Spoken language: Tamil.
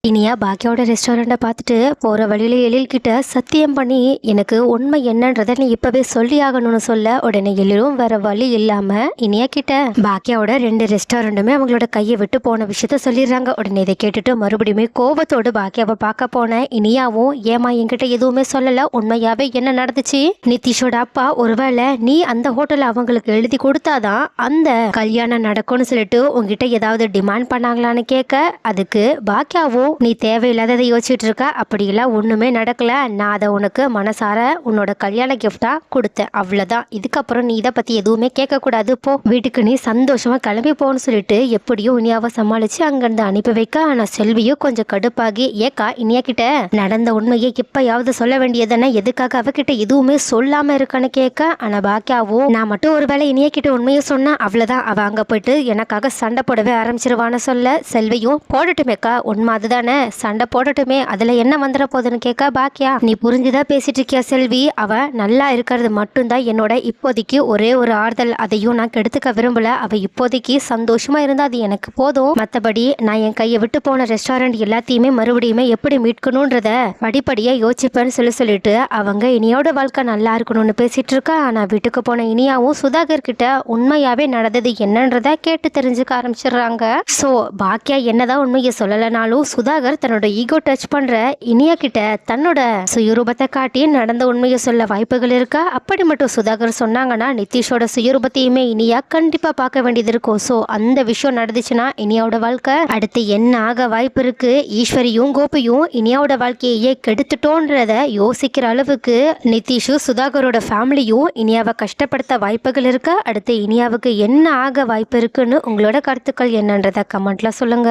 இனியா பாக்கியாவோட ரெஸ்டாரண்ட்டை பார்த்துட்டு போகிற வழியில எழில்கிட்ட சத்தியம் பண்ணி எனக்கு உண்மை என்னன்றதை நீ இப்போவே சொல்லி ஆகணும்னு சொல்ல உடனே எழிலும் வேற வழி இல்லாமல் இனியா கிட்ட பாக்கியாவோட 2 ரெஸ்டாரண்ட்டுமே அவங்களோட கையை விட்டு போன விஷயத்த சொல்லிடுறாங்க. உடனே இதை கேட்டுட்டு மறுபடியுமே கோபத்தோடு பாக்கியாவை பார்க்க போன இனியாவும் ஏமா என்கிட்ட எதுவுமே சொல்லலை, உண்மையாவே என்ன நடந்துச்சு, நிதிஷோட அப்பா ஒருவேளை நீ அந்த ஹோட்டலில் அவங்களுக்கு எழுதி கொடுத்தாதான் அந்த கல்யாணம் நடக்கும்னு சொல்லிட்டு உங்ககிட்ட ஏதாவது டிமாண்ட் பண்ணாங்களான்னு கேட்க அதுக்கு பாக்கியாவும் நீ தேவையில்லாததை யோசிச்சுட்டு இருக்க, அப்படியெல்லாம் ஒண்ணுமே நடக்கல, நான் அதை உனக்கு மனசார உன்னோட கல்யாண கிஃப்டா கொடுத்தேன், அவ்வளவுதான், இதுக்கப்புறம் நீ இதை பத்தி எதுவுமே கேட்க கூடாது, போ வீட்டுக்கு நீ சந்தோஷமா கிளம்பி போன்னு சொல்லிட்டு எப்படியும் இனியாவை சமாளிச்சு அங்கிருந்து அனுப்பி வைக்க. ஆனா செல்வியும் கொஞ்சம் கடுப்பாகி ஏக்கா இனியா கிட்ட நடந்த உண்மையை இப்பயாவது சொல்ல வேண்டியதுன்னா எதுக்காக அவகிட்ட எதுவுமே சொல்லாம இருக்கான்னு கேட்க. ஆனா பாக்கியாவும் நான் மட்டும் ஒருவேளை இனியா கிட்ட உண்மையை சொன்னா அவ்வளவுதான், அவ அங்க போயிட்டு எனக்காக சண்டை போடவே ஆரம்பிச்சிருவான்னு சொல்ல செல்வியும் போடட்டுமேக்கா உண்மை அதுதானே, சண்டை போடட்டுமே, அதுல என்ன வந்துட போகுதுன்னு கேட்க பாக்கியா நீ புரிஞ்சுதான் பேசிட்டு இருக்கியா செல்வி, அவ நல்லா இருக்கிறது மட்டும்தான் என்னோட இப்போதைக்கு ஒரே ஒரு ஆறுதல், அதையும் நான் கெடுத்துக்க விரும்பல, அவ இப்போதைக்கு சந்தோஷமா இருந்தா அது எனக்கு போதும், மற்றபடி நான் என் கையை விட்டு போன ரெஸ்டாரண்ட் எல்லாத்தையுமே மறுபடியுமே எப்படி மீட்கணும்ன்றத படிப்படியா யோசிப்பேன்னு சொல்லிட்டு அவங்க இனியோட வாழ்க்கை நல்லா இருக்கணும்னு பேசிட்டு இருக்கா. ஆனா வீட்டுக்கு போன இனியாவும் சுதாகர் கிட்ட உண்மையாவே நடந்தது என்னன்றத கேட்டு தெரிஞ்சுக்க ஆரம்பிச்சிடுறாங்க. சோ பாக்கியா என்னதான் உண்மையை சொல்லலைனாலும் சுதாகர் தன்னோட ஈகோ டச் பண்ற இனியா கிட்ட தன்னோட சுயரூபத்தை காட்டி நடந்த உண்மையை சொல்ல வாய்ப்புகள் இருக்கா. அப்படி மட்டும் சுதாகர் சொன்னாங்கன்னா நிதிஷோட சுயரூபத்தையுமே இனியா கண்டிப்பா பார்க்க வேண்டியது இருக்கும். சோ அந்த விஷயம் நடந்துச்சுன்னா இனியாவோட வாழ்க்கை அடுத்து என்ன ஆக வாய்ப்பு இருக்கு, ஈஸ்வரியும் கோபியும் இனியாவோட வாழ்க்கையே கெடுத்துட்டோன்றத யோசிக்கிற அளவுக்கு நிதிஷும் சுதாகரோட ஃபேமிலியும் இனியாவை கஷ்டப்படுத்த வாய்ப்புகள் இருக்கா. அடுத்து இனியாவுக்கு என்ன ஆக வாய்ப்பு இருக்குன்னு உங்களோட கருத்துக்கள் என்னன்றத கமெண்ட்ல சொல்லுங்க.